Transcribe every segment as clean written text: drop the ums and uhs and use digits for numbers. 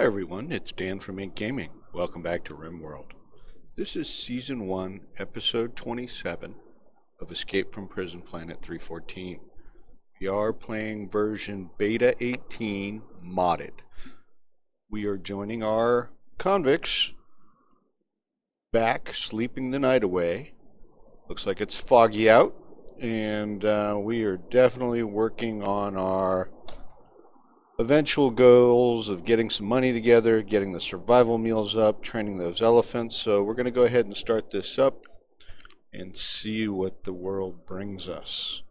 Hi everyone, it's Dan from Ink Gaming. Welcome back to Rimworld. This is Season 1, Episode 27 of Escape from Prison Planet 314. We are playing version Beta 18 modded. We are joining our convicts back, sleeping the night away. Looks like it's foggy out, and we are definitely working on our eventual goals of getting some money together, getting the survival meals up, training those elephants. So we're going to go ahead and start this up and see what the world brings us.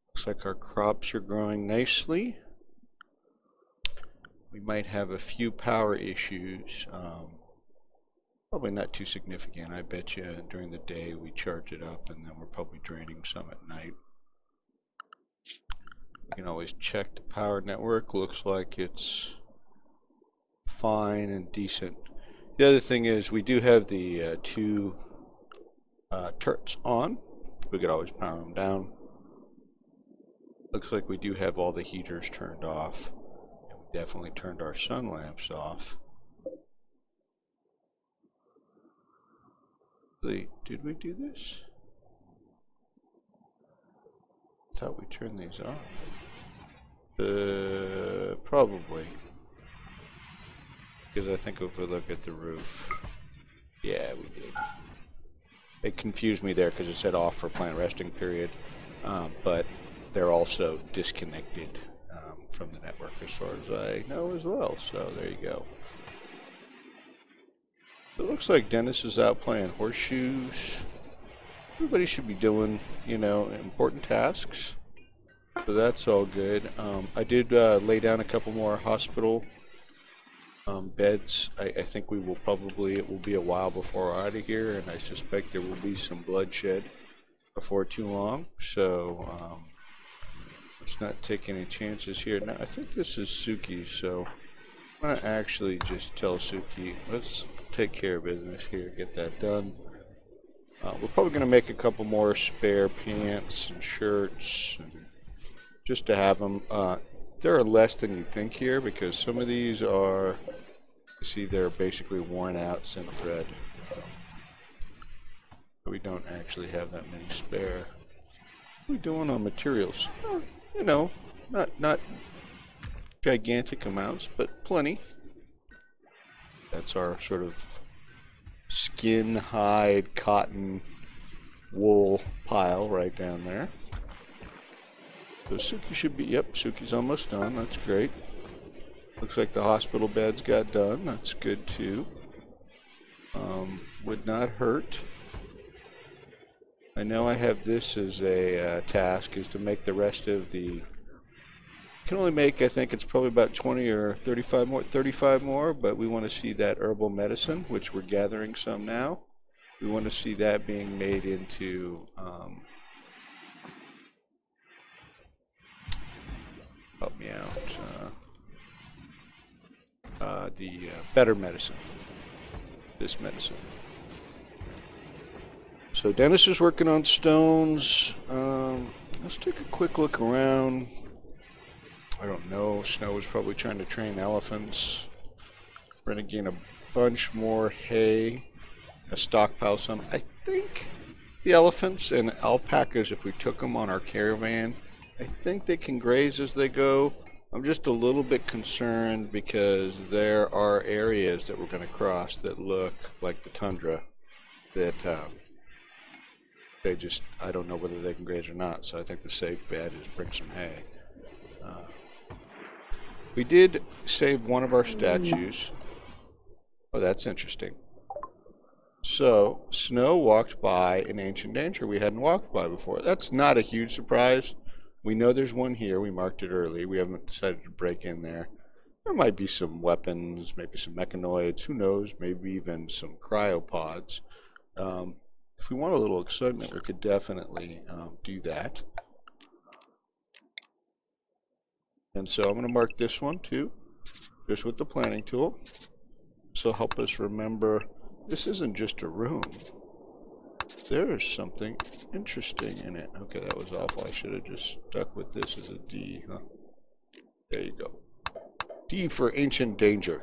Looks like our crops are growing nicely. We might have a few power issues. Probably not too significant. I bet you during the day we charge it up and then we're probably draining some at night. You can always check the power network. Looks like it's fine and decent. The other thing is we do have the two turrets on. We could always power them down. Looks like we do have all the heaters turned off. And we definitely turned our sun lamps off. Did we do this? I thought we turned these off. Probably. Because I think if we look at the roof, yeah, we did. It confused me there because it said off for plant resting period, but they're also disconnected from the network as far as I know as well, so there you go. It looks like Dennis is out playing horseshoes. Everybody should be doing, you know, important tasks. So that's all good. I did lay down a couple more hospital beds. I think we will probably, it will be a while before we're out of here, and I suspect there will be some bloodshed before too long. So let's not take any chances here. Now, I think this is Suki, so I'm going to actually just tell Suki, let's take care of business here, get that done. We're probably going to make a couple more spare pants and shirts, and just to have them. There are less than you think here because some of these are, you see, they're basically worn out since thread. We don't actually have that many spare. What are we doing on materials? You know, not gigantic amounts, but plenty. That's our sort of skin, hide, cotton, wool pile right down there. So Suki should be, yep, Suki's almost done. That's great. Looks like the hospital beds got done. That's good too. Would not hurt. I know I have this as a task, is to make the rest of the, can only make, I think it's probably about 20 or 35 more, but we want to see that herbal medicine, which we're gathering some now. We want to see that being made into help me out, the better medicine, this medicine. So Dennis is working on stones. Let's take a quick look around. I don't know, Snow was probably trying to train elephants. We're going to gain a bunch more hay, a stockpile some. I think the elephants and alpacas, if we took them on our caravan, I think they can graze as they go. I'm just a little bit concerned because there are areas that we're going to cross that look like the tundra that they just, I don't know whether they can graze or not, so I think the safe bet is bring some hay. We did save one of our statues. Oh, that's interesting. So, Snow walked by an ancient danger we hadn't walked by before. That's not a huge surprise. We know there's one here. We marked it early. We haven't decided to break in there. There might be some weapons, maybe some mechanoids, who knows, maybe even some cryopods. If we want a little excitement, we could definitely do that. And so I'm going to mark this one too, just with the planning tool. So help us remember, this isn't just a room. There is something interesting in it. Okay, that was awful. I should have just stuck with this as a D, huh? There you go. D for ancient danger.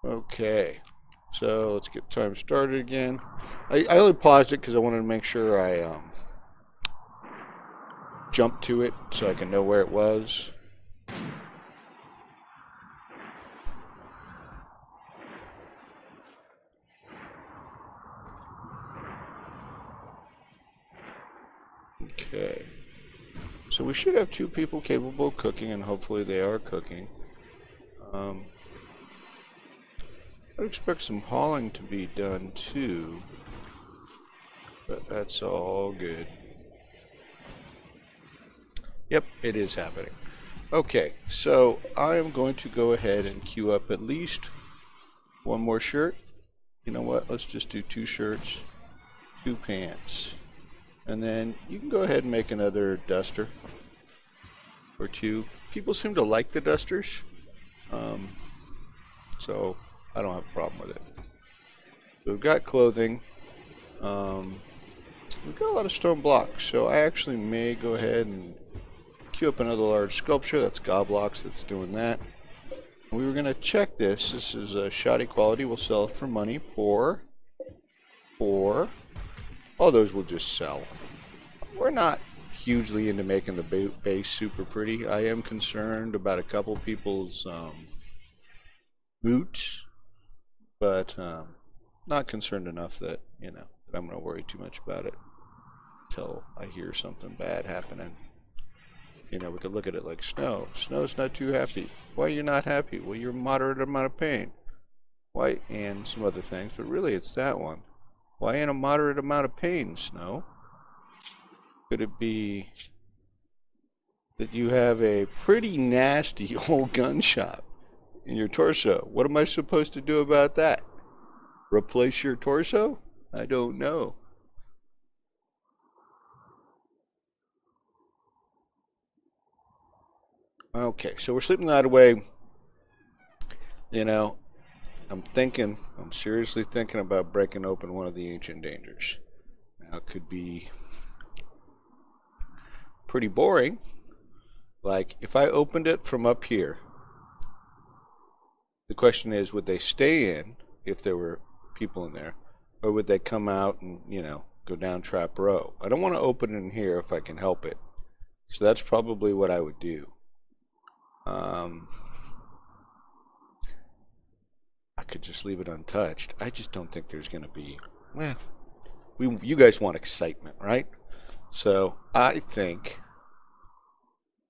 Okay, so let's get time started again. I only paused it because I wanted to make sure I jumped to it so I can know where it was. Okay, so we should have 2 people capable of cooking, and hopefully they are cooking. I expect some hauling to be done too, but that's all good. Yep, it is happening. Okay, so I am going to go ahead and queue up at least 1 more shirt. You know what? Let's just do 2 shirts, 2 pants. And then you can go ahead and make another duster or 2. People seem to like the dusters, so I don't have a problem with it. So we've got clothing. We've got a lot of stone blocks, so I actually may go ahead and queue up another large sculpture. That's Gobblocks that's doing that. We were going to check this. This is a shoddy quality. We'll sell it for money. Poor. All those will just sell. We're not hugely into making the base super pretty. I am concerned about a couple people's boots, but not concerned enough that, you know, that I'm going to worry too much about it until I hear something bad happening. You know, we could look at it like Snow. Snow's not too happy. Why are you not happy? Well, you're a moderate amount of pain. Why? And some other things, but really it's that one. Why in a moderate amount of pain, Snow? Could it be that you have a pretty nasty old gunshot in your torso? What am I supposed to do about that? Replace your torso? I don't know. Okay, so we're sleeping that away. You know, I'm seriously thinking about breaking open one of the ancient dangers. Now, it could be pretty boring. Like, if I opened it from up here, the question is, would they stay in if there were people in there? Or would they come out and, you know, go down trap row? I don't want to open it in here if I can help it. So that's probably what I would do. I could just leave it untouched. I just don't think there's going to be... Well, you guys want excitement, right? So I think...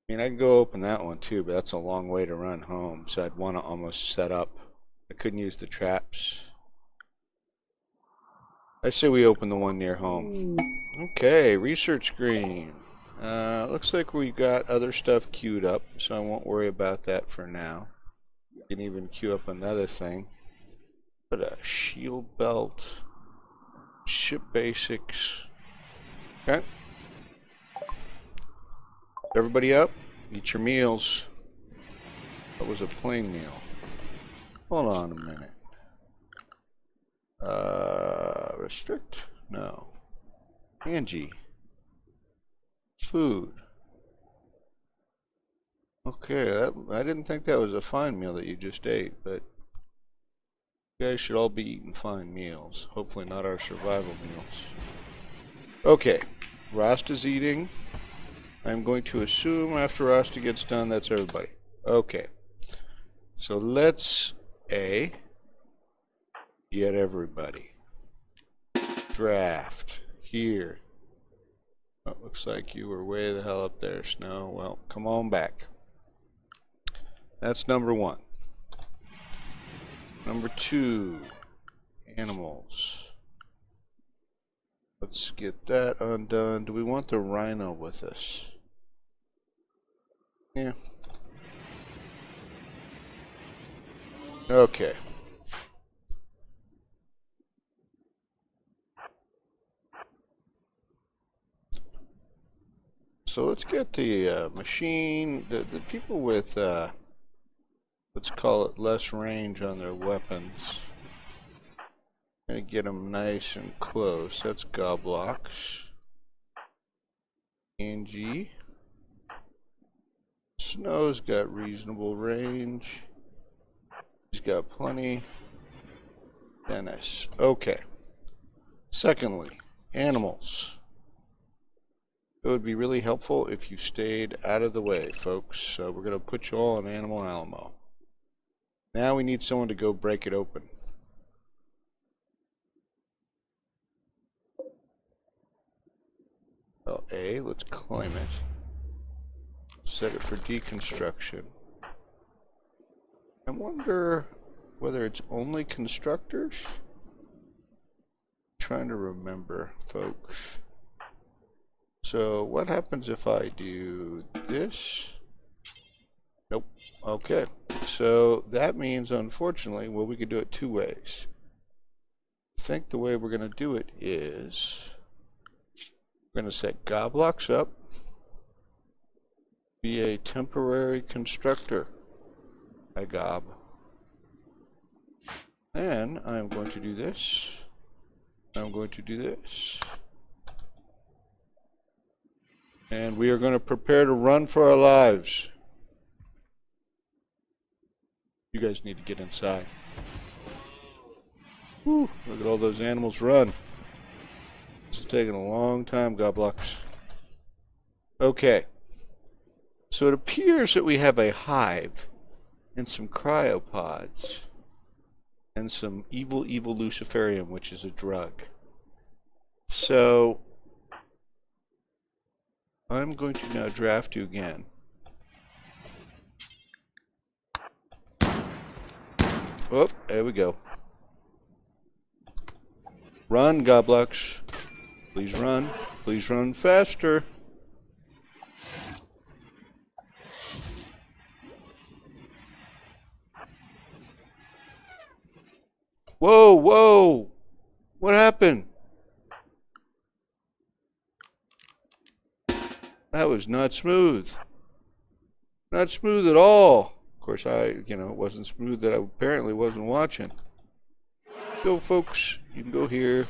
I mean, I can go open that one too, but that's a long way to run home. So I'd want to almost set up... I couldn't use the traps. I say we open the one near home. Okay, research screen. Looks like we got other stuff queued up, so I won't worry about that for now. You can even queue up another thing. But a shield belt, ship basics. Okay. Everybody up? Eat your meals. That was a plain meal. Hold on a minute. Restrict? No. Angie. Food. Okay, I didn't think that was a fine meal that you just ate, but you guys should all be eating fine meals. Hopefully not our survival meals. Okay, Rasta's eating. I'm going to assume after Rasta gets done, that's everybody. Okay, so let's get everybody. Draft. Here. Oh, looks like you were way the hell up there, Snow. Well, come on back. That's number 1. Number 2, animals. Let's get that undone. Do we want the rhino with us? Yeah. Okay. So let's get the machine, the people with, let's call it less range on their weapons. Gonna get them nice and close. That's Gobblocks. Angie. Snow's got reasonable range. He's got plenty. Dennis. Okay. Secondly, animals. It would be really helpful if you stayed out of the way, folks. So we're going to put you all in Animal Alamo. Now we need someone to go break it open. Well, let's claim it. Set it for deconstruction. I wonder whether it's only constructors? I'm trying to remember, folks. So what happens if I do this? Nope. Okay. So that means, unfortunately, well, we could do it two ways. I think the way we're going to do it is we're going to set Goblox up, be a temporary constructor. I gob. Then I'm going to do this. I'm going to do this. And we are going to prepare to run for our lives. You guys need to get inside. Whew, look at all those animals run. This is taking a long time, Goblox. Okay. So it appears that we have a hive and some cryopods and some evil luciferium, which is a drug. So I'm going to now draft you again. Oh, there we go. Run, Goblox. Please run. Please run faster. Whoa, whoa! What happened? That was not smooth. Not smooth at all. Of course, it wasn't smooth that I apparently wasn't watching. Go, folks. You can go here.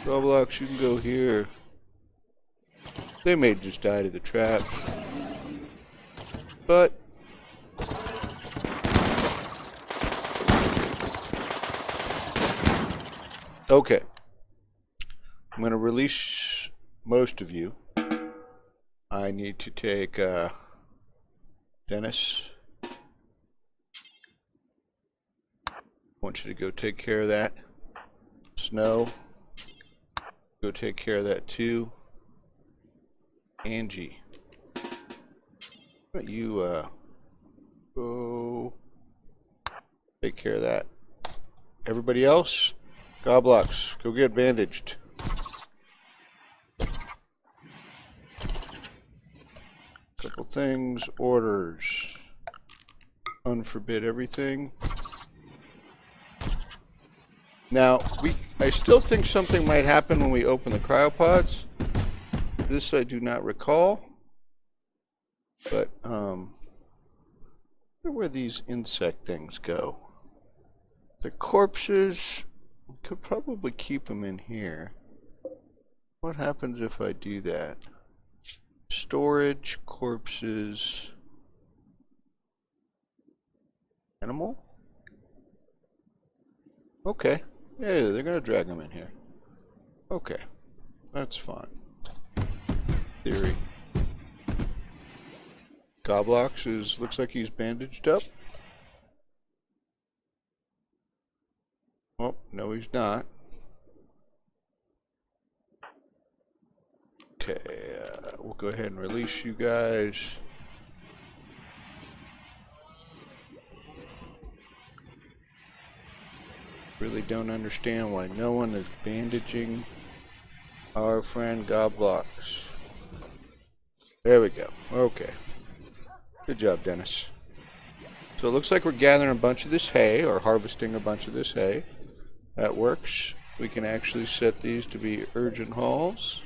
Roblox, you can go here. They may just die to the trap. But okay. I'm going to release most of you. I need to take Dennis. I want you to go take care of that. Snow. Go take care of that too. Angie. Why don't you go take care of that. Everybody else, Goblox, go get bandaged. Couple things, orders. Unforbid everything. Now, I still think something might happen when we open the cryopods. This I do not recall. But, I wonder where these insect things go. The corpses, we could probably keep them in here. What happens if I do that? Storage, corpses, animal? Okay. Yeah, they're gonna drag them in here. Okay. That's fine. Theory. Goblox looks like he's bandaged up. Oh, no he's not. Okay, we'll go ahead and release you guys. Really don't understand why no one is bandaging our friend Goblox. There we go. Okay. Good job, Dennis. So it looks like we're gathering a bunch of this hay, or harvesting a bunch of this hay. That works. We can actually set these to be urgent hauls.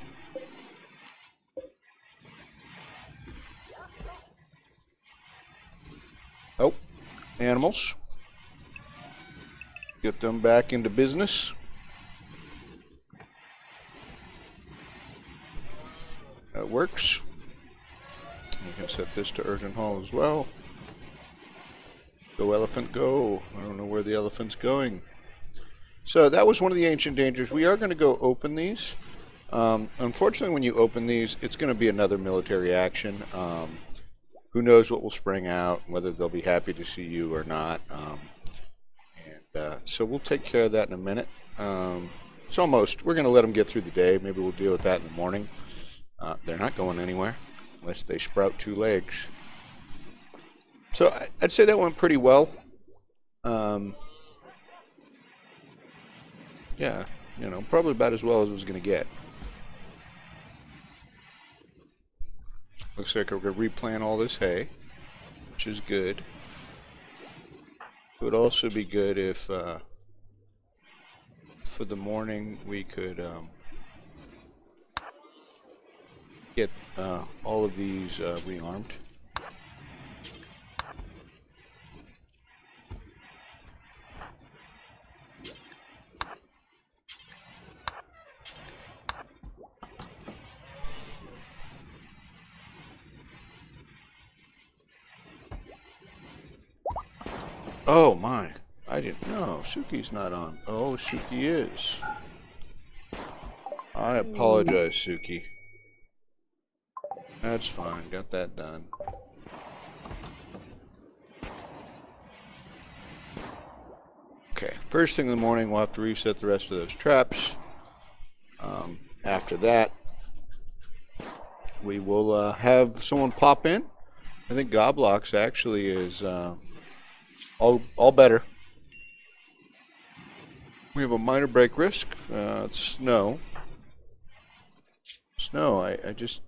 Oh, animals. Get them back into business. That works. can set this to urgent haul as well. Go elephant, go. I don't know where the elephant's going. So that was one of the ancient dangers. We are going to go open these. Unfortunately, when you open these, it's going to be another military action. Who knows what will spring out, whether they'll be happy to see you or not. So we'll take care of that in a minute. It's almost, we're going to let them get through the day. Maybe we'll deal with that in the morning. They're not going anywhere unless they sprout 2 legs. So I'd say that went pretty well. Yeah, you know, probably about as well as it was going to get. Looks like we're going to replant all this hay, which is good. It would also be good if, for the morning, we could get all of these rearmed. Oh my, I didn't know. Suki's not on. Oh, Suki is. I apologize, Suki. That's fine, got that done. Okay, first thing in the morning, we'll have to reset the rest of those traps. After that, we will have someone pop in. I think Goblox actually is all better. We have a minor break risk. It's snow. Snow, I just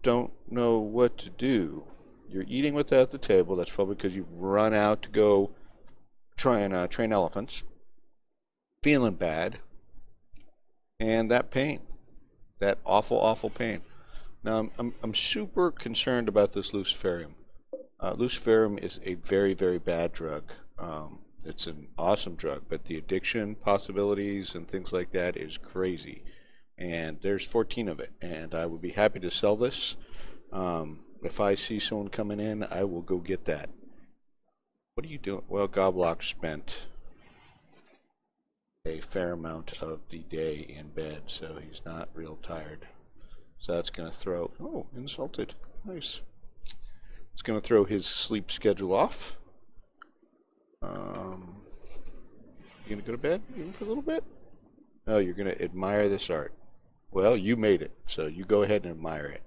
don't know what to do. You're eating without the table. That's probably because you've run out to go try and train elephants. Feeling bad. And that pain. That awful, awful pain. Now, I'm super concerned about this luciferium. Luciferium is a very, very bad drug. It's an awesome drug, but the addiction possibilities and things like that is crazy. And there's 14 of it, and I would be happy to sell this. If I see someone coming in, I will go get that. What are you doing? Well, Goblock spent a fair amount of the day in bed, so he's not real tired. So that's going to throw... Oh, insulted. Nice. It's going to throw his sleep schedule off. You going to go to bed even for a little bit? No, you're going to admire this art. Well, you made it, so you go ahead and admire it.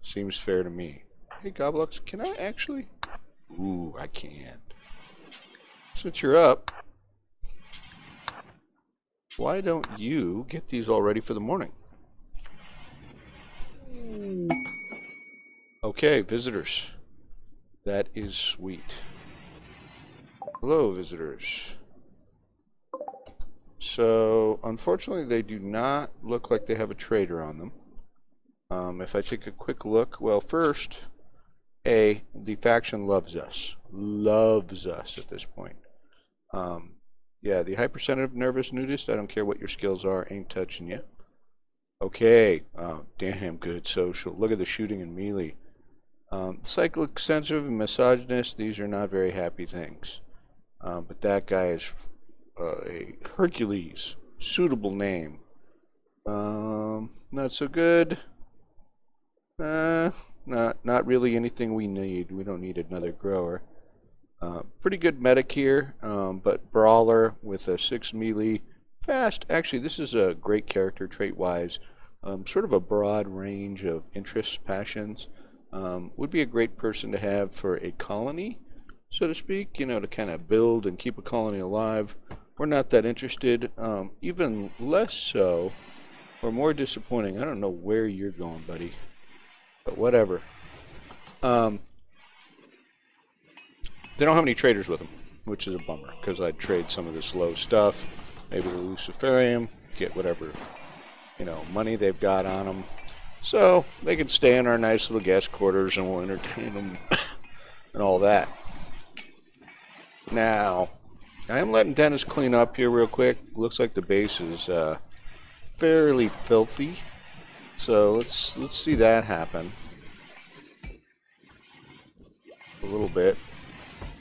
Seems fair to me. Hey, Goblox, can I actually... Ooh, I can't. Since you're up, why don't you get these all ready for the morning? Okay, visitors. That is sweet. Hello, visitors. So, unfortunately, they do not look like they have a trader on them. If I take a quick look, well, first, the faction loves us. Loves us at this point. Yeah, the hypersensitive nervous nudist, I don't care what your skills are, ain't touching you. Okay, damn good social. Look at the shooting and melee. Cyclic sensitive and misogynist, these are not very happy things. But that guy is a Hercules, suitable name. Not so good. Not really anything we need. We don't need another grower. Pretty good medic here, but brawler with a 6 melee. Fast. Actually, this is a great character trait-wise. Sort of a broad range of interests, passions. Would be a great person to have for a colony, so to speak, you know, to kind of build and keep a colony alive. We're not that interested. Even less so, or more disappointing. I don't know where you're going, buddy, but whatever. They don't have any traders with them, which is a bummer, because I'd trade some of this low stuff, maybe the Luciferium, get whatever, you know, money they've got on them. So they can stay in our nice little guest quarters and we'll entertain them and all that. Now, I am letting Dennis clean up here real quick. Looks like the base is fairly filthy. So let's see that happen. a little bit.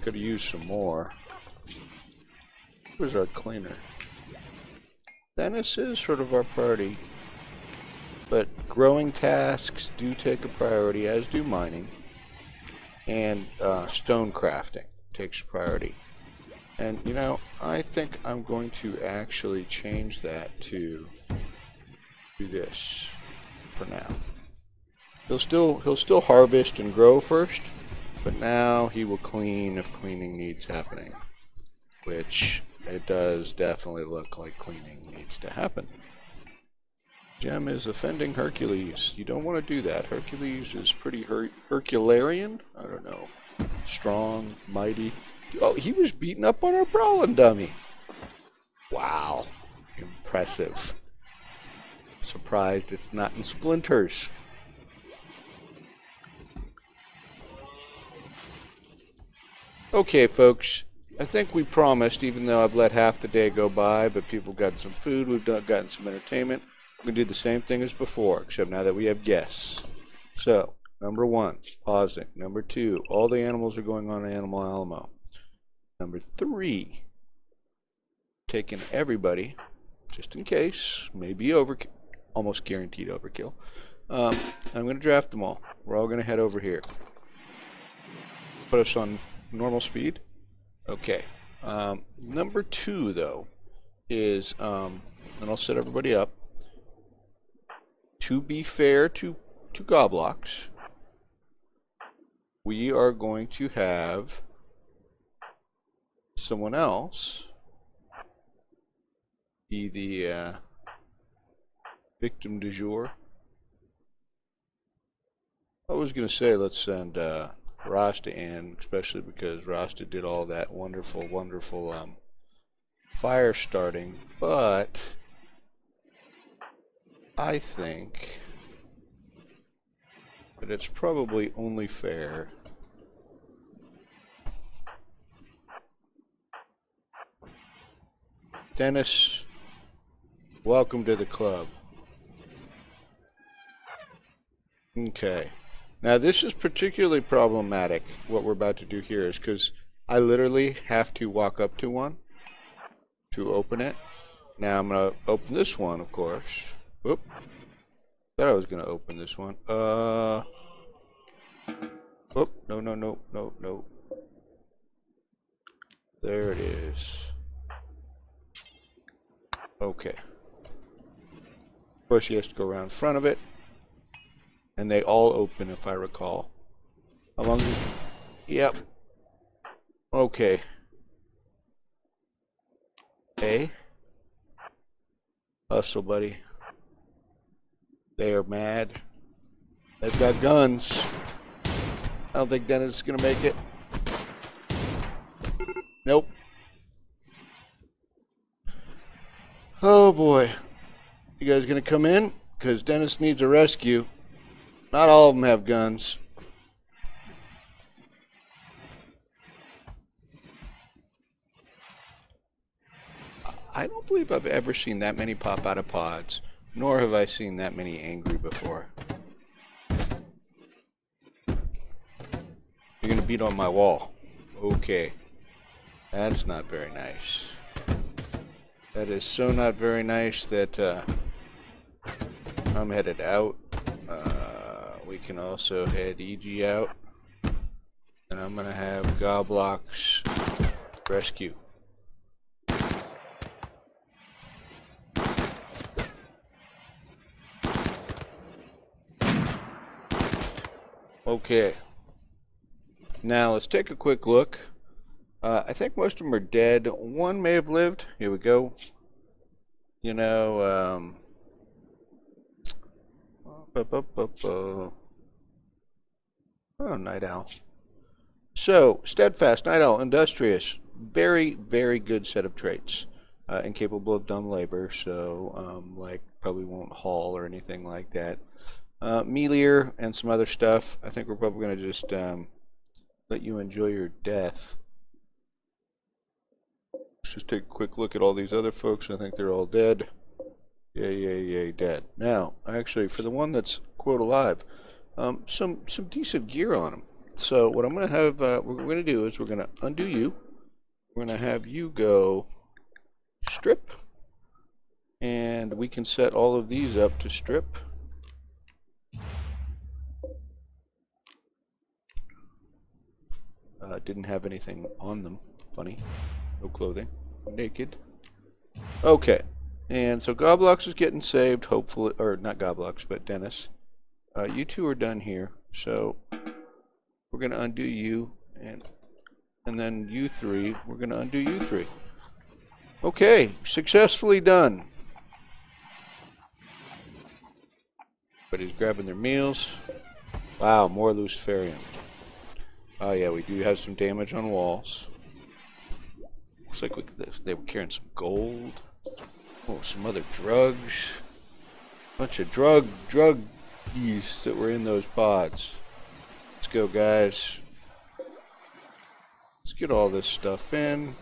Could have used some more. Where's our cleaner? Dennis is sort of our priority, but growing tasks do take a priority, as do mining, and stone crafting takes priority. And you know, I think I'm going to actually change that to do this for now. He'll still harvest and grow first, but now he will clean if cleaning needs happening, which it does definitely look like cleaning needs to happen. Gem is offending Hercules. You don't want to do that. Hercules is pretty Herculean. I don't know. Strong, mighty. Oh, he was beating up on our brawling dummy. Wow. Impressive. Surprised it's not in splinters. Okay, folks. I think we promised, even though I've let half the day go by, but people got some food, we've gotten some entertainment. We're going to do the same thing as before, except now that we have guests. So, number 1, pausing. Number 2, all the animals are going on Animal Alamo. Number 3, taking everybody, just in case, maybe overkill, almost guaranteed overkill. I'm going to draft them all. We're all going to head over here. Put us on normal speed. Okay. Number 2, though, is, and I'll set everybody up. To be fair to Goblox, we are going to have someone else be the victim du jour. I was going to say let's send Rasta in, especially because Rasta did all that wonderful fire starting, but I think that it's probably only fair Dennis, welcome to the club. Okay. Now this is particularly problematic, what we're about to do here, is because I literally have to walk up to one to open it. Now I'm going to open this one, of course. Oop. Thought I was going to open this one. Oop. No. There it is. Okay. Of course, he has to go around in front of it. And they all open, if I recall. How long? Yep. Okay. Hey. Hustle, buddy. They are mad. They've got guns. I don't think Dennis is going to make it. Nope. Oh boy. You guys going to come in? Because Dennis needs a rescue. Not all of them have guns. I don't believe I've ever seen that many pop out of pods, nor have I seen that many angry before. You're gonna beat on my wall. Okay. That's not very nice. That is so not very nice that I'm headed out. We can also head EG out. And I'm gonna have Goblox rescue. Okay. Now let's take a quick look. I think most of them are dead. One may have lived. Here we go. You know, oh, Night Owl. So, Steadfast, Night Owl, Industrious. Very, very good set of traits. Incapable of dumb labor, so, like, probably won't haul or anything like that. Melior and some other stuff. I think we're probably going to just let you enjoy your death. Let's just take a quick look at all these other folks. I think they're all dead. Yay, dead. Now, actually, for the one that's, quote, alive, some decent gear on him. So what I'm going to have, what we're going to do is we're going to undo you. We're going to have you go strip. And we can set all of these up to strip. Didn't have anything on them. Funny. No clothing. Naked. Okay. And so Goblox is getting saved, hopefully, or not Goblox, but Dennis. You two are done here. So we're going to undo you, and then you three, we're going to undo you three. Okay, successfully done. Everybody's grabbing their meals. Wow, more Luciferium. Oh yeah, we do have some damage on walls. Looks like they were carrying some gold. Oh, some other drugs. Bunch of druggies that were in those pods. Let's go, guys. Let's get all this stuff in.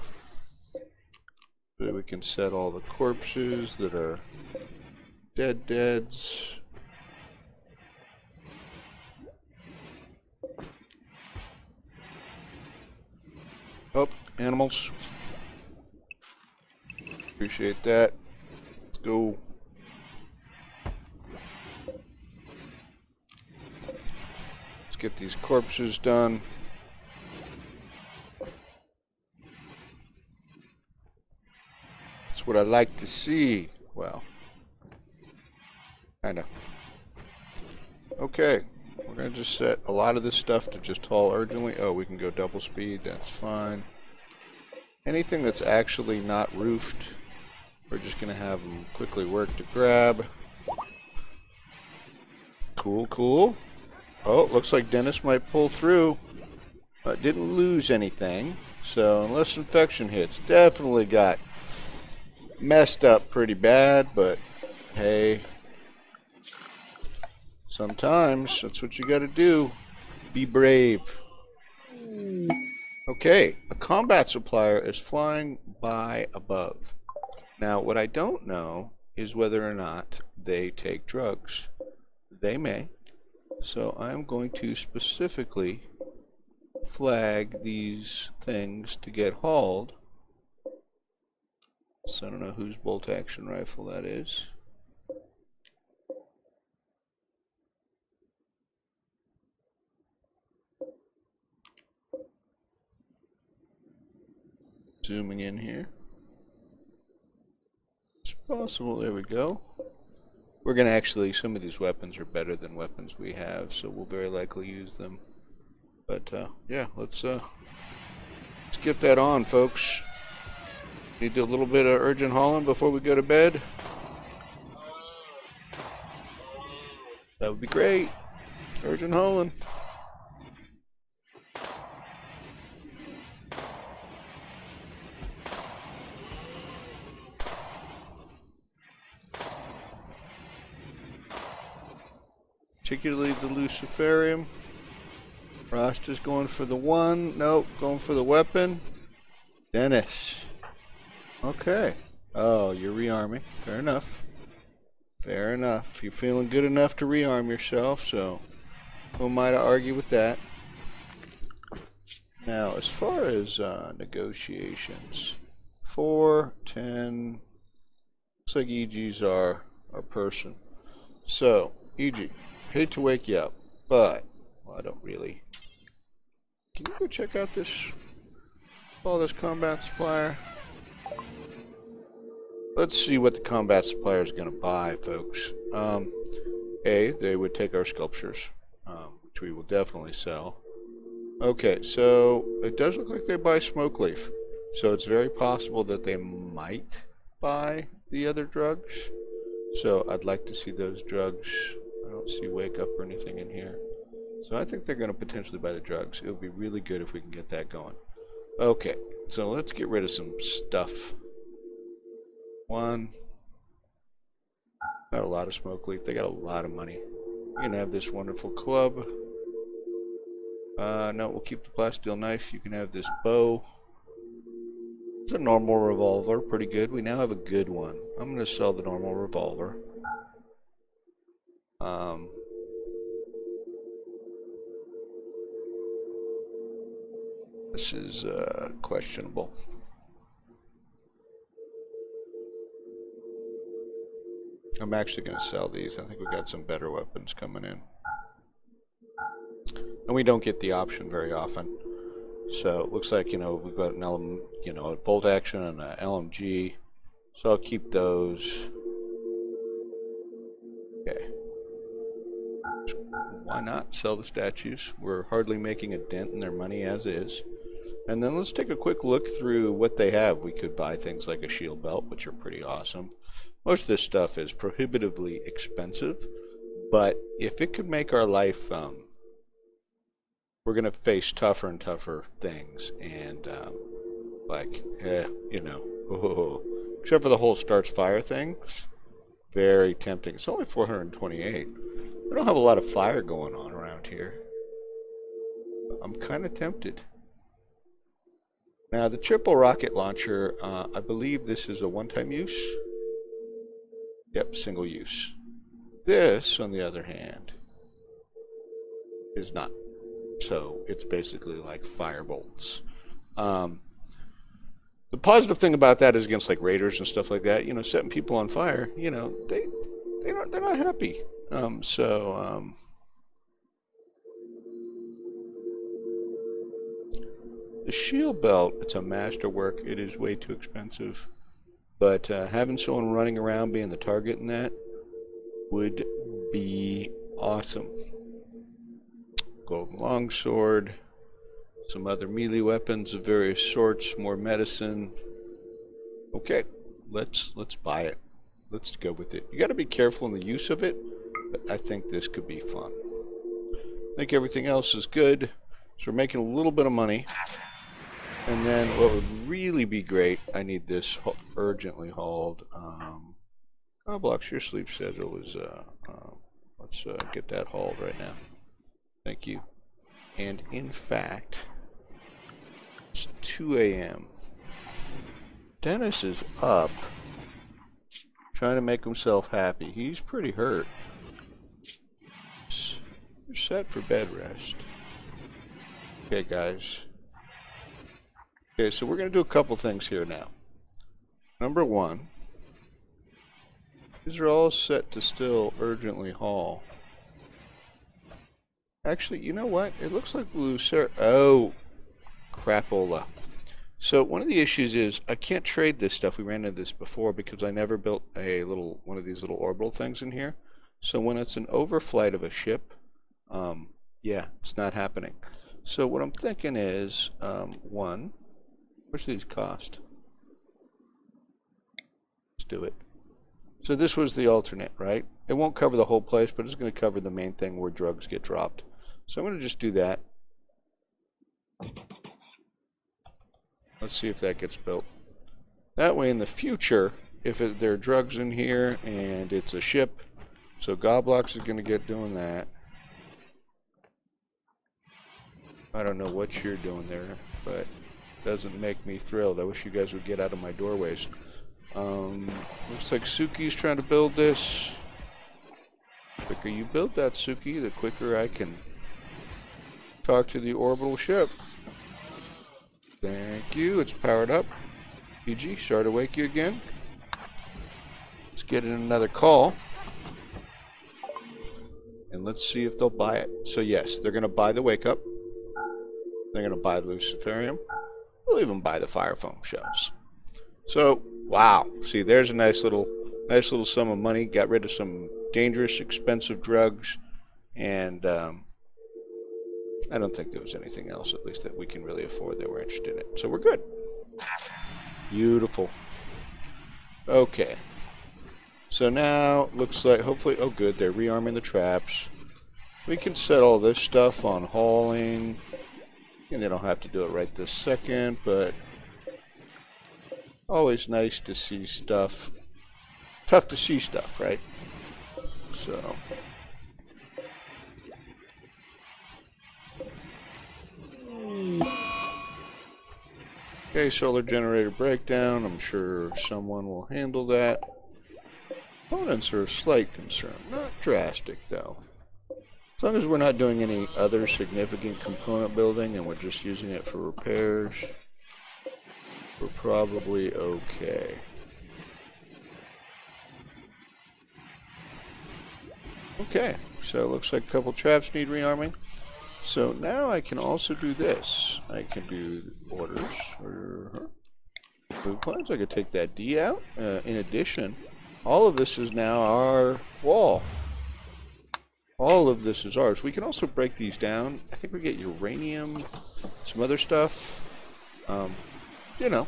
So that we can set all the corpses that are deads. Oh, animals. Appreciate that. Let's go. Let's get these corpses done. That's what I like to see. Well, kinda. Okay. We're going to just set a lot of this stuff to just haul urgently. Oh, we can go double speed. That's fine. Anything that's actually not roofed, we're just going to have them quickly work to grab. Cool, cool. Oh, looks like Dennis might pull through. Didn't lose anything. So, unless infection hits, definitely got messed up pretty bad, but hey. Sometimes that's what you gotta do. Be brave. Okay, a combat supplier is flying by above. Now, what I don't know is whether or not they take drugs. They may. So I'm going to specifically flag these things to get hauled. So I don't know whose bolt action rifle that is. Zooming in here. It's possible, there we go. We're going to actually, some of these weapons are better than weapons we have, so we'll very likely use them. But yeah, let's get that on, folks. Need to do a little bit of urgent hauling before we go to bed. That would be great. Urgent hauling. Particularly the Luciferium. Rasta's going for the one. Nope, going for the weapon. Dennis. Okay. Oh, you're rearming. Fair enough. Fair enough. You're feeling good enough to rearm yourself, so who am I to argue with that? Now, as far as negotiations, 4, 10, looks like EG's our person. So, EG, hate to wake you up, but, well, I don't really. Can you go check out this, all this combat supplier? Let's see what the combat supplier is going to buy, folks. A, they would take our sculptures, which we will definitely sell. Okay, so it does look like they buy smoke leaf. So it's very possible that they might buy the other drugs. So I'd like to see those drugs. I don't see wake up or anything in here. So I think they're going to potentially buy the drugs. It would be really good if we can get that going. Okay, so let's get rid of some stuff. One. Got a lot of smoke leaf. They got a lot of money. You're going to have this wonderful club. No, we'll keep the plasteel knife. You can have this bow. It's a normal revolver. Pretty good. We now have a good one. I'm going to sell the normal revolver. This is questionable. I'm actually going to sell these. I think we got some better weapons coming in. And we don't get the option very often. So it looks like, you know, we've got an a bolt action and an LMG. So I'll keep those. Okay. Why not sell the statues? We're hardly making a dent in their money as is. And then let's take a quick look through what they have. We could buy things like a shield belt, which are pretty awesome. Most of this stuff is prohibitively expensive, but if it could make our life, we're going to face tougher and tougher things, and you know, except for the whole starts fire thing, very tempting. It's only 428. We don't have a lot of fire going on around here. I'm kind of tempted. Now the triple rocket launcher, I believe this is a one-time use. Yep, single use. This, on the other hand, is not. So it's basically like fire bolts. The positive thing about that is against like raiders and stuff like that, you know, setting people on fire, you know, they're not happy. The shield belt, it's a masterwork. It is way too expensive. But having someone running around being the target in that would be awesome. Golden longsword, some other melee weapons of various sorts, more medicine. Okay, let's buy it. Let's go with it. You got to be careful in the use of it, but I think this could be fun. I think everything else is good, so we're making a little bit of money. And then what would really be great, I need this urgently hauled. Blocks, your sleep schedule is, let's get that hauled right now. Thank you. And in fact, it's 2 a.m. Dennis is up, trying to make himself happy. He's pretty hurt. You're set for bed rest. Okay, guys. Okay, so we're going to do a couple things here now. Number one, these are all set to still urgently haul. Actually, you know what? It looks like Lucero. Oh, crapola. So one of the issues is I can't trade this stuff. We ran into this before because I never built a one of these little orbital things in here. So when it's an overflight of a ship, yeah, it's not happening. So what I'm thinking is, one, what do these cost? Let's do it. So this was the alternate, right? It won't cover the whole place, but it's going to cover the main thing where drugs get dropped. So I'm going to just do that. Let's see if that gets built. That way in the future, if there are drugs in here and it's a ship, so Goblox is going to get doing that. I don't know what you're doing there, but it doesn't make me thrilled. I wish you guys would get out of my doorways. Looks like Suki's trying to build this. The quicker you build that, Suki, the quicker I can talk to the orbital ship. Thank you. It's powered up. PG, sorry to wake you again. Let's get in another call. And let's see if they'll buy it. So yes, they're going to buy the wake up. They're going to buy the Luciferium. We'll even buy the fire foam shells. So, wow. See, there's a nice little sum of money. Got rid of some dangerous, expensive drugs. And I don't think there was anything else, at least that we can really afford that we're interested in it. So we're good. Beautiful. Okay. So now, looks like, hopefully, oh good, they're rearming the traps. We can set all this stuff on hauling. And they don't have to do it right this second, but always nice to see stuff. Tough to see stuff, right? So. Okay, solar generator breakdown. I'm sure someone will handle that. Opponents are a slight concern. Not drastic, though. As long as we're not doing any other significant component building and we're just using it for repairs, we're probably okay. Okay, so it looks like a couple traps need rearming. So now I can also do this. I can do orders for food plans. I could take that D out. In addition, all of this is now our wall. All of this is ours. We can also break these down. I think we get uranium, some other stuff. You know,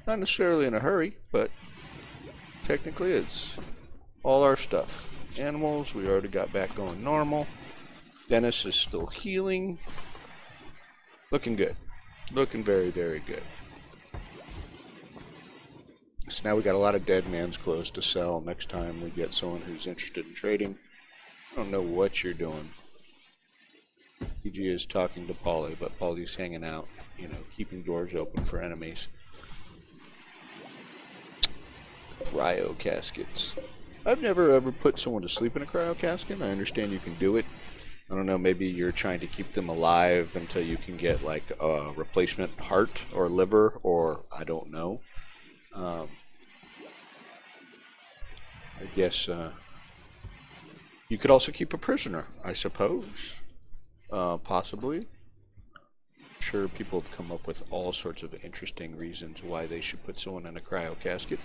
not necessarily in a hurry, but technically it's all our stuff. Animals, we already got back going normal. Dennis is still healing. Looking good. Looking very, very good. So now we got a lot of dead man's clothes to sell next time we get someone who's interested in trading. I don't know what you're doing. PG is talking to Polly, but Polly's hanging out, you know, keeping doors open for enemies. Cryo caskets. I've never ever put someone to sleep in a cryo casket. I understand you can do it. I don't know, maybe you're trying to keep them alive until you can get like a replacement heart or liver, or I don't know. I guess you could also keep a prisoner, I suppose. Possibly. I'm sure people have come up with all sorts of interesting reasons why they should put someone in a cryo casket.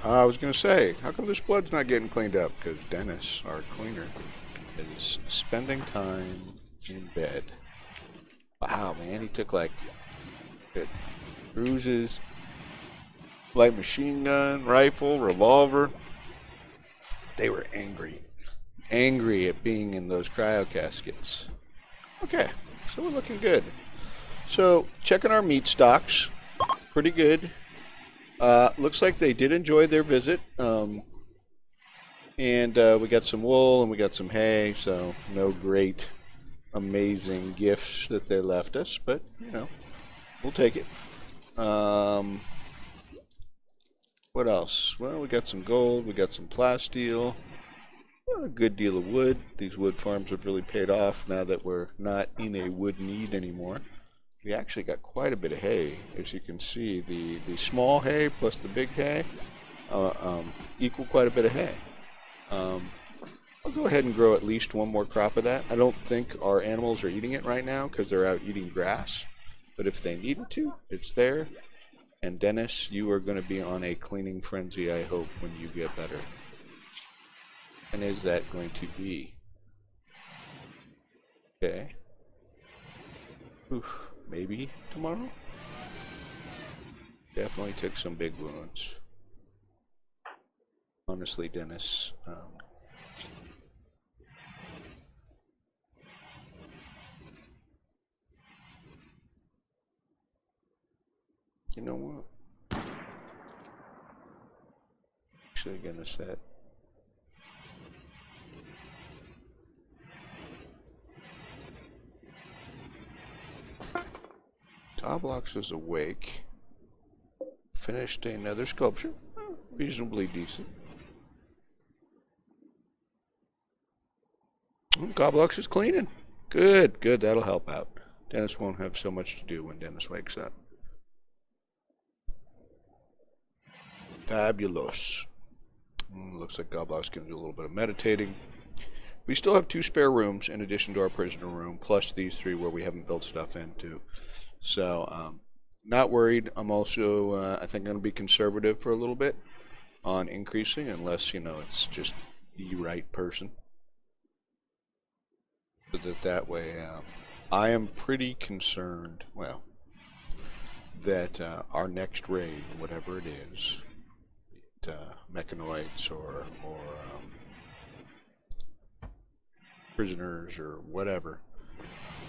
I was going to say, how come this blood's not getting cleaned up? Because Dennis, our cleaner, is spending time in bed. Wow, man, he took like bruises, light machine gun, rifle, revolver. They were angry. Angry at being in those cryo caskets. Okay, so we're looking good. So, checking our meat stocks. Pretty good. Looks like they did enjoy their visit. And we got some wool and we got some hay, so no great, amazing gifts that they left us, but, you know, we'll take it. What else? Well, we got some gold, we got some plasteel, a good deal of wood. These wood farms have really paid off now that we're not in a wood need anymore. We actually got quite a bit of hay. As you can see, the small hay plus the big hay equal quite a bit of hay. I'll go ahead and grow at least one more crop of that. I don't think our animals are eating it right now because they're out eating grass. But if they needed to, it's there. And Dennis, you are going to be on a cleaning frenzy, I hope, when you get better. And is that going to be? Okay. Oof, maybe tomorrow? Definitely took some big wounds. Honestly, Dennis. You know what? Actually gonna set. Toblox is awake. Finished another sculpture. Reasonably decent. Goblox is cleaning. Good, good. That'll help out. Dennis won't have so much to do when Dennis wakes up. Fabulous. Looks like Goblox can do a little bit of meditating. We still have 2 spare rooms in addition to our prisoner room, plus these 3 where we haven't built stuff into. So, not worried. I'm also, I think, going to be conservative for a little bit on increasing, unless, you know, it's just the right person. So that way, I am pretty concerned, well, that our next raid, whatever it is, mechanoids or prisoners or whatever,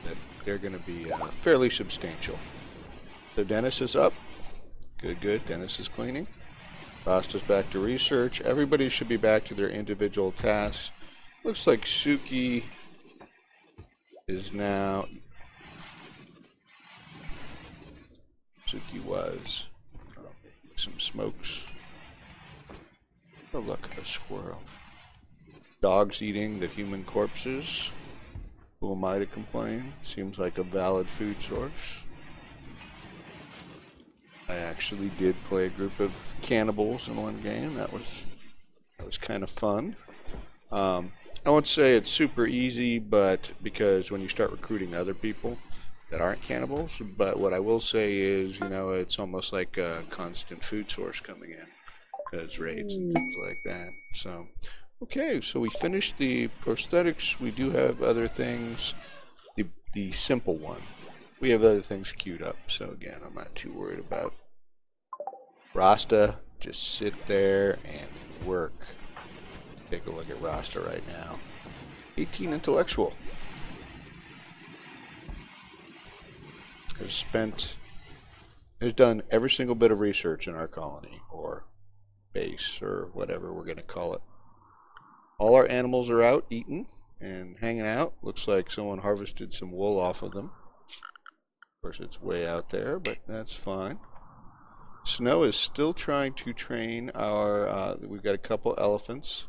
that they're going to be fairly substantial. So Dennis is up. Good, good. Dennis is cleaning. Basta's back to research. Everybody should be back to their individual tasks. Looks like Suki is now... Suki was some smokes. Oh, look, a squirrel. Dogs eating the human corpses. Who am I to complain? Seems like a valid food source. I actually did play a group of cannibals in one game. That was kind of fun. I won't say it's super easy, but because when you start recruiting other people that aren't cannibals, but what I will say is, you know, it's almost like a constant food source coming in because raids and things like that. So, okay, so we finished the prosthetics. We do have other things. The simple one. We have other things queued up, so again, I'm not too worried about. Rasta, just sit there and work. Take a look at Rasta right now. 18 intellectual. Has done every single bit of research in our colony, or base, or whatever we're going to call it. All our animals are out eating and hanging out. Looks like someone harvested some wool off of them. Of course, it's way out there, but that's fine. Snow is still trying to train our, we've got a couple elephants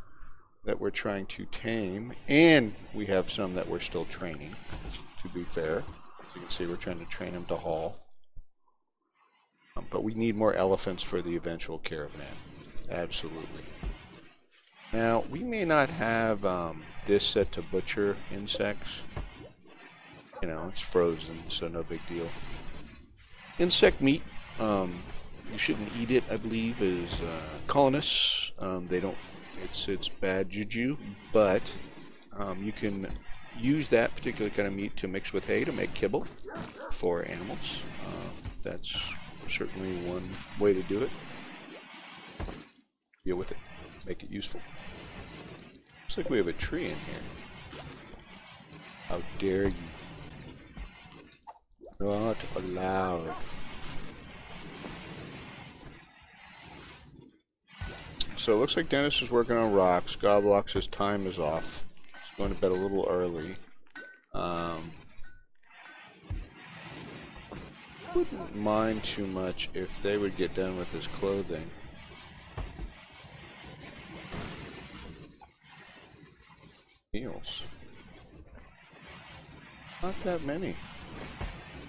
that we're trying to tame, and we have some that we're still training, to be fair. As you can see, we're trying to train them to haul. But we need more elephants for the eventual caravan. Absolutely. Now, we may not have this set to butcher insects. You know, it's frozen, so no big deal. Insect meat, you shouldn't eat it, I believe, is colonists. They don't, it's bad juju, but you can use that particular kind of meat to mix with hay to make kibble for animals. That's certainly one way to do it. Deal with it, make it useful. Looks like we have a tree in here. How dare you? Not allowed. So it looks like Dennis is working on rocks. Goblock's time is off. He's going to bed a little early. Wouldn't mind too much if they would get done with this clothing. Meals. Not that many.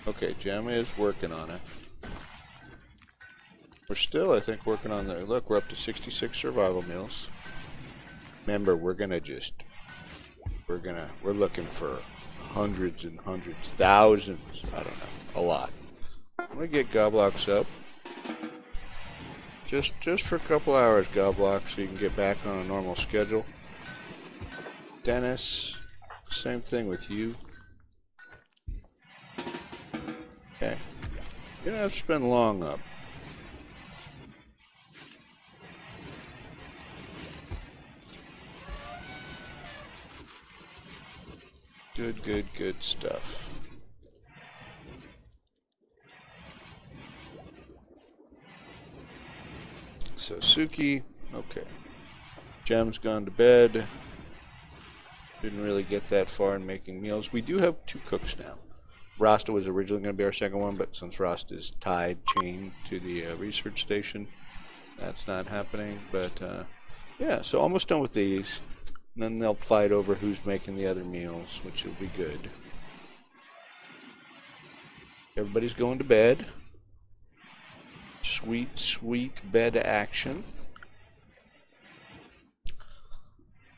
Okay, Gemma is working on it. We're still, I think, working on the... Look, we're up to 66 survival meals. Remember, we're looking for hundreds and hundreds, thousands, I don't know, a lot. I'm gonna get Goblocks up. Just for a couple hours, Goblock, so you can get back on a normal schedule. Dennis, same thing with you. Okay. You don't have to spend long up. Good stuff. So Suki, okay. Gem's gone to bed. Didn't really get that far in making meals. We do have 2 cooks now. Rasta was originally going to be our second one, but since Rasta is chained to the research station, that's not happening. But yeah, so almost done with these. And then they'll fight over who's making the other meals, which will be good. Everybody's going to bed. Sweet, sweet bed action.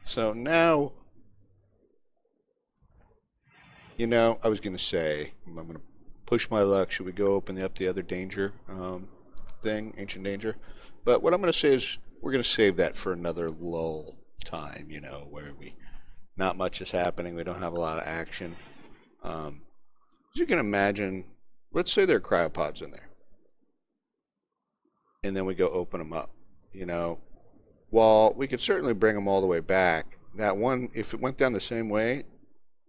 So now, you know, I was going to say, I'm going to push my luck. Should we go open up the other danger thing, ancient danger? But what I'm going to say is we're going to save that for another lull time, you know, where not much is happening. We don't have a lot of action. As you can imagine, let's say there are cryopods in there. And then we go open them up, you know. While we could certainly bring them all the way back, that one, if it went down the same way,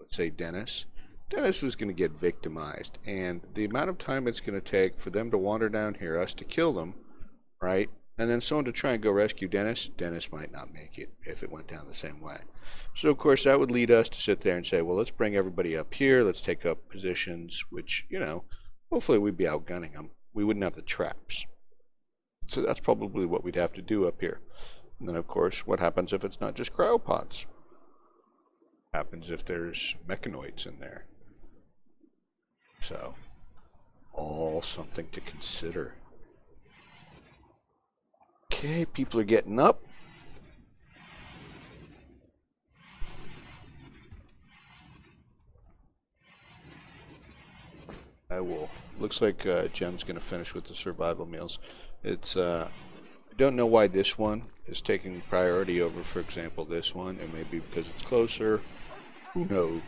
let's say Dennis is going to get victimized. And the amount of time it's going to take for them to wander down here, us to kill them, right? And then someone to try and go rescue Dennis might not make it if it went down the same way. So, of course, that would lead us to sit there and say, well, let's bring everybody up here. Let's take up positions, which, you know, hopefully we'd be outgunning them. We wouldn't have the traps. So that's probably what we'd have to do up here. And then, of course, what happens if it's not just cryopods? What happens if there's mechanoids in there? So, all something to consider. Okay, people are getting up. I will. Looks like Jem's going to finish with the survival meals. It's I don't know why this one is taking priority over, for example, this one. It may be because it's closer. Who knows?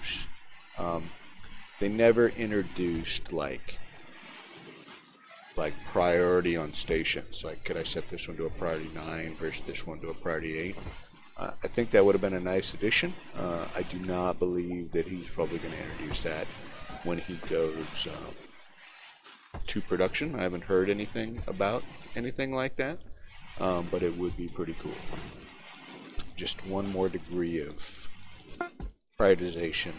They never introduced like priority on stations. Like, could I set this one to a priority 9 versus this one to a priority 8? I think that would have been a nice addition. I do not believe that he's probably going to introduce that when he goes to production. I haven't heard anything about anything like that, but it would be pretty cool. Just one more degree of prioritization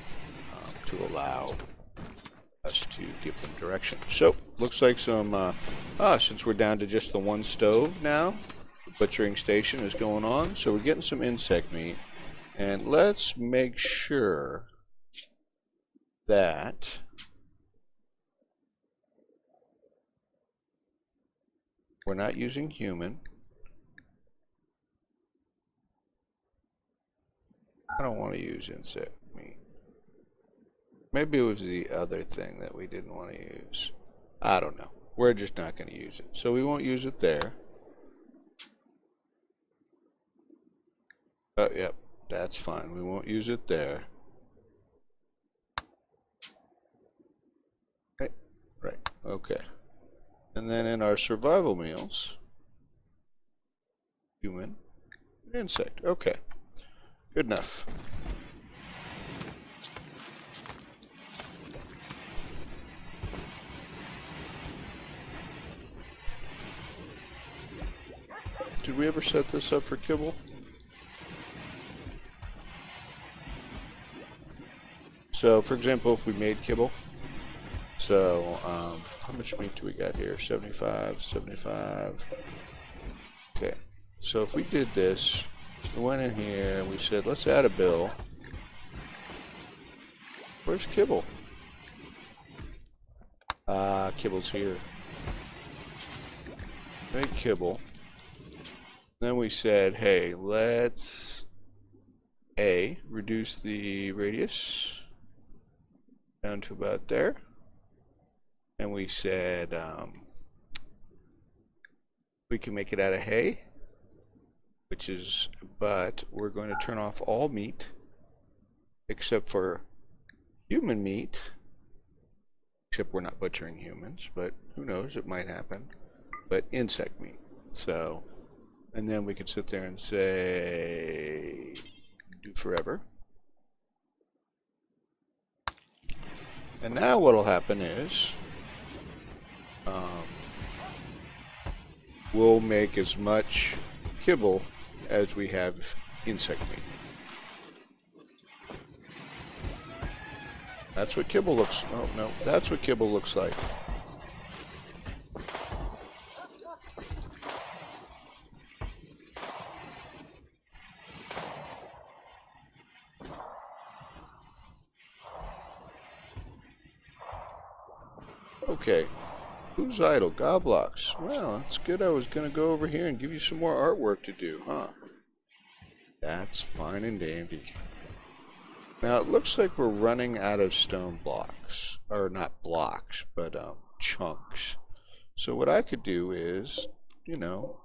to allow us to give them direction. So, looks like some, since we're down to just the one stove now, the butchering station is going on, so we're getting some insect meat. And let's make sure that we're not using human. I don't want to use insect meat. Maybe it was the other thing that we didn't want to use. I don't know. We're just not going to use it. So we won't use it there. Oh, yep. That's fine. We won't use it there. Right. Okay. And then in our survival meals, human, insect. Okay. Good enough. Did we ever set this up for kibble? So, for example, if we made kibble, so how much meat do we got here? 75, 75. Okay, so if we did this, we went in here and we said, let's add a bill. Where's kibble? Kibble's here. Make kibble. Then we said, hey, let's reduce the radius down to about there. And we said we can make it out of hay, but we're going to turn off all meat except for human meat, except we're not butchering humans, but who knows, it might happen, but insect meat. So, and then we could sit there and say do forever. And now what'll happen is we'll make as much kibble as we have insect meat. That's what kibble looks. Oh no, that's what kibble looks like. Okay, who's idle? Goblox. Well, it's good. I was going to go over here and give you some more artwork to do, huh? That's fine and dandy. Now, it looks like we're running out of stone blocks. Or not blocks, but chunks. So what I could do is, you know,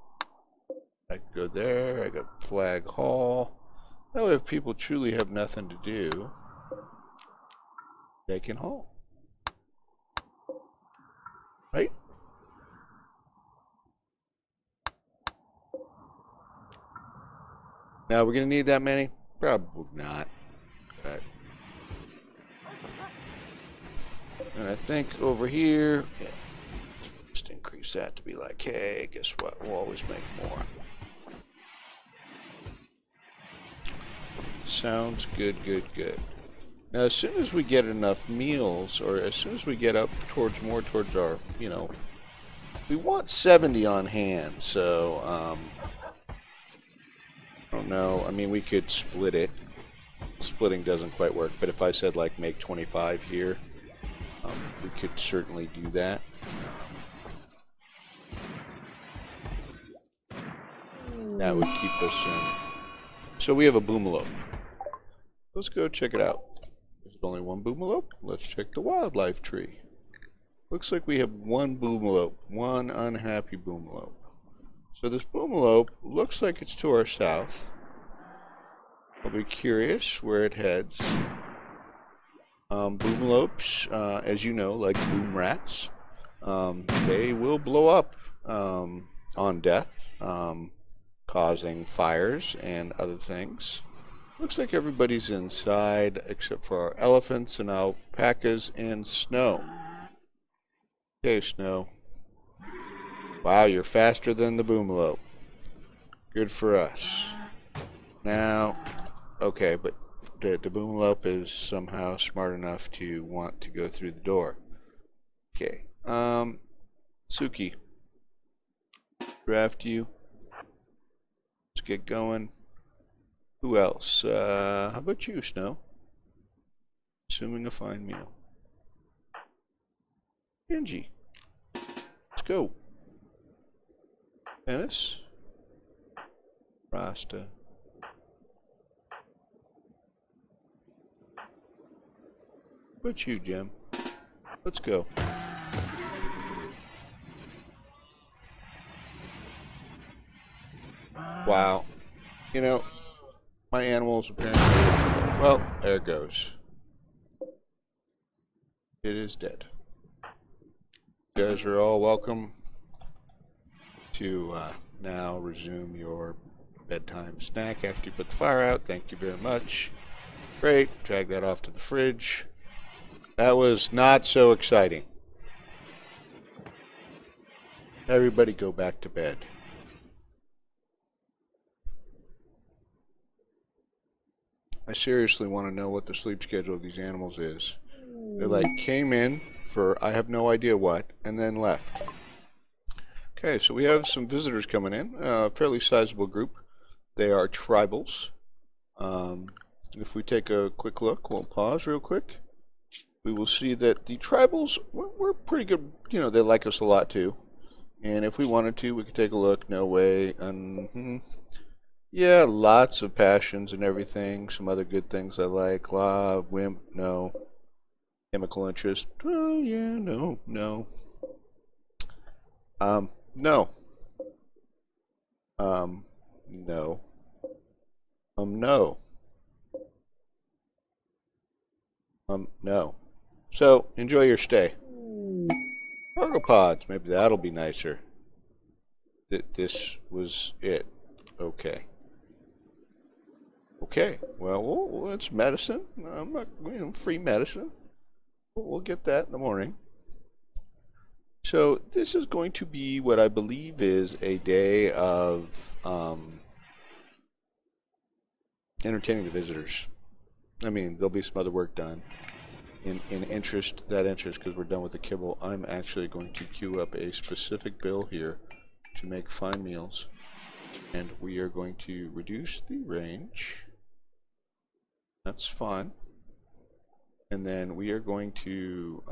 I could go there, I could flag haul. That way if people truly have nothing to do, they can haul. Right? Now, we're going to need that many? Probably not. But, and I think over here, yeah, just increase that to be like, hey, guess what? We'll always make more. Sounds good, good, good. Now, as soon as we get enough meals, or as soon as we get up towards more towards our, you know, we want 70 on hand, so I don't know. I mean, we could split it. Splitting doesn't quite work, but if I said like make 25 here, we could certainly do that. That would keep us in. So we have a boomalope. Let's go check it out. There's only one boomalope. Let's check the wildlife tree. Looks like we have one boomalope, one unhappy boomalope. So this boomalope looks like it's to our south. I'll be curious where it heads. Boomalopes, as you know, like boom rats, they will blow up on death, causing fires and other things. Looks like everybody's inside except for our elephants and alpacas and Snow. Okay, Snow. Wow, you're faster than the boomalope. Good for us. Now, okay, but the boomalope is somehow smart enough to want to go through the door. Okay, Suki, draft you. Let's get going. Who else? How about you, Snow? Assuming a fine meal. Angie, let's go. Dennis, Rasta. But you, Jim. Let's go. Wow. You know, my animals apparently... Well, there it goes. It is dead. You guys are all welcome to now resume your bedtime snack after you put the fire out. Thank you very much. Great. Drag that off to the fridge. That was not so exciting. Everybody go back to bed. I seriously want to know what the sleep schedule of these animals is. They like came in for I have no idea what and then left. Okay, so we have some visitors coming in, a fairly sizable group. They are tribals. If we take a quick look, we'll pause real quick. We will see that the tribals, we're pretty good, you know, they like us a lot too. And if we wanted to, we could take a look. No way. Yeah, lots of passions and everything. Some other good things I like. Wimp, no. Chemical interest. Oh, yeah, no. No. No. No. No. No. So, enjoy your stay. Cargo pods, maybe that'll be nicer. This was it. Okay. Okay, well, it's medicine. I'm not, free medicine. We'll get that in the morning. So this is going to be what I believe is a day of entertaining the visitors. I mean, there'll be some other work done. In interest, because we're done with the kibble, I'm actually going to queue up a specific bill here to make fine meals. And we are going to reduce the range. That's fun. And then we are going to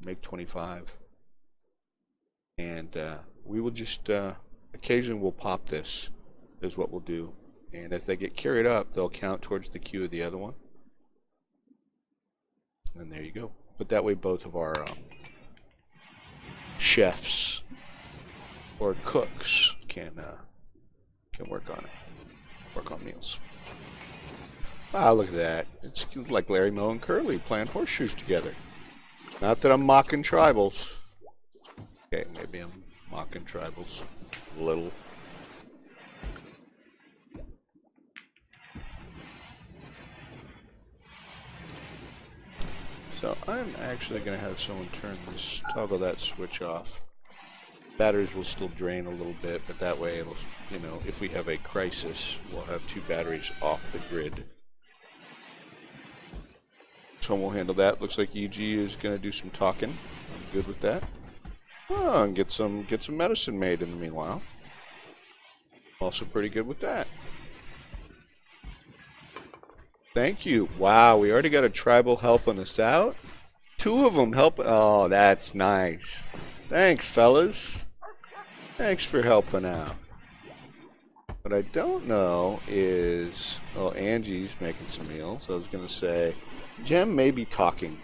make 25. And we will just, occasionally we'll pop this, is what we'll do. And as they get carried up, they'll count towards the queue of the other one. And there you go. But that way both of our chefs or cooks can work on it. Work on meals. Wow, look at that. It's like Larry, Moe, and Curly playing horseshoes together. Not that I'm mocking tribals. Okay, maybe I'm mocking tribals a little. So I'm actually going to have someone toggle that switch off. Batteries will still drain a little bit, but that way it'll, you know, if we have a crisis, we'll have 2 batteries off the grid. So we'll handle that. Looks like EG is going to do some talking. I'm good with that. Oh, and get some medicine made in the meanwhile. Also pretty good with that. Thank you. Wow, we already got a tribal helping us out. Two of them helping. Oh, that's nice. Thanks, fellas. Thanks for helping out. What I don't know is, oh, Angie's making some meals. I was going to say, Jem may be talking.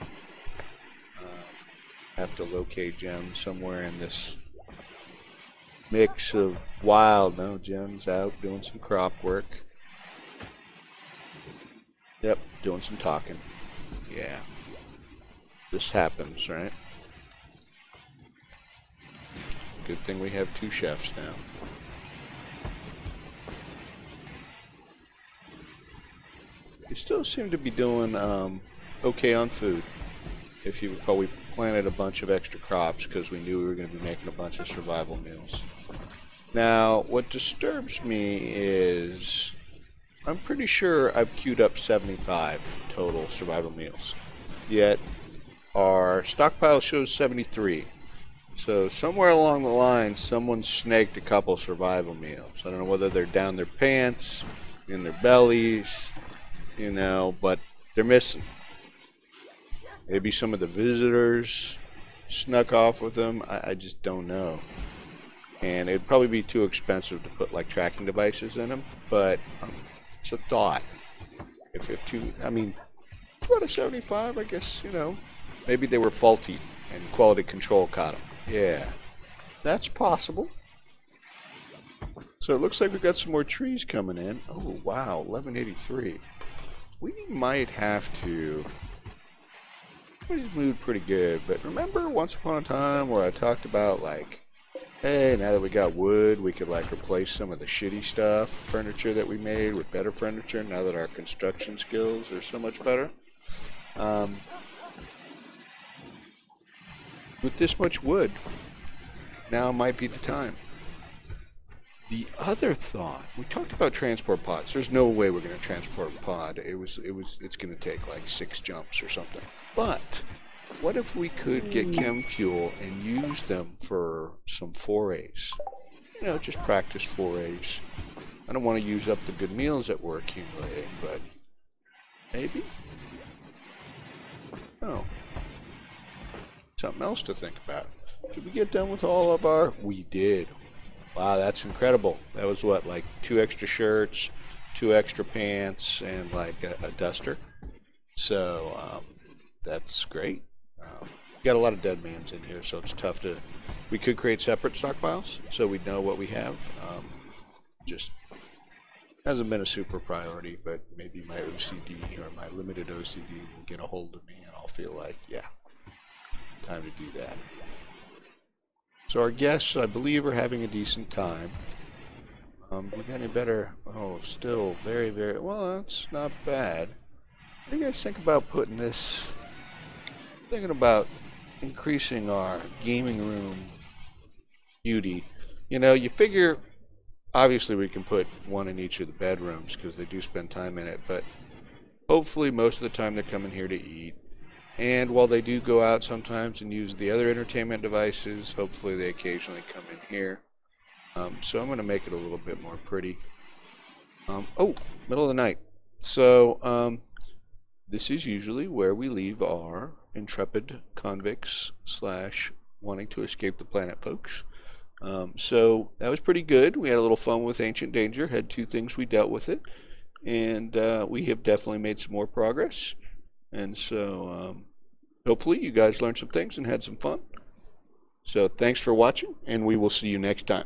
Have to locate Jem somewhere in this mix of wild. No, Jem's out doing some crop work. Yep, doing some talking. Yeah. This happens, right? Good thing we have two chefs now. We still seem to be doing okay on food. If you recall, we planted a bunch of extra crops because we knew we were going to be making a bunch of survival meals. Now, what disturbs me is I'm pretty sure I've queued up 75 total survival meals. Yet, our stockpile shows 73. So somewhere along the line, someone snaked a couple survival meals. I don't know whether they're down their pants, in their bellies, you know, but they're missing. Maybe some of the visitors snuck off with them. I just don't know. And it'd probably be too expensive to put like tracking devices in them, but it's a thought. If two, I mean, 2 out of 75, I guess, you know, maybe they were faulty and quality control caught them. Yeah, that's possible. So it looks like we've got some more trees coming in. Oh, wow, 1183. We might have to... He's moved pretty good, but remember once upon a time where I talked about, like, hey, now that we got wood, we could, like, replace some of the shitty stuff, furniture that we made with better furniture now that our construction skills are so much better? With this much wood, now might be the time. The other thought, we talked about transport pods. There's no way we're going to transport a pod. It's going to take like 6 jumps or something. But what if we could get chem fuel and use them for some forays? You know, just practice forays. I don't want to use up the good meals that we're accumulating, but maybe? Oh. Something else to think about. Did we get done with all of our... We did. Wow, that's incredible. That was what, like 2 extra shirts, 2 extra pants, and like a duster. So that's great. We got a lot of dead mans in here, so it's tough to... We could create separate stockpiles, so we'd know what we have. Just hasn't been a super priority, but maybe my OCD or my limited OCD will get a hold of me, and I'll feel like, yeah, time to do that. So our guests, I believe, are having a decent time. We got any better? Oh, still very, very... Well, that's not bad. What do you guys think about putting this... Thinking about increasing our gaming room beauty. You know, you figure... Obviously, we can put one in each of the bedrooms because they do spend time in it, but hopefully most of the time they're coming here to eat. And while they do go out sometimes and use the other entertainment devices, hopefully they occasionally come in here. So I'm going to make it a little bit more pretty. Oh, middle of the night. So this is usually where we leave our intrepid convicts / wanting to escape the planet folks. So that was pretty good. We had a little fun with Ancient Danger, had 2 things we dealt with it. And we have definitely made some more progress. And so hopefully you guys learned some things and had some fun. So thanks for watching, and we will see you next time.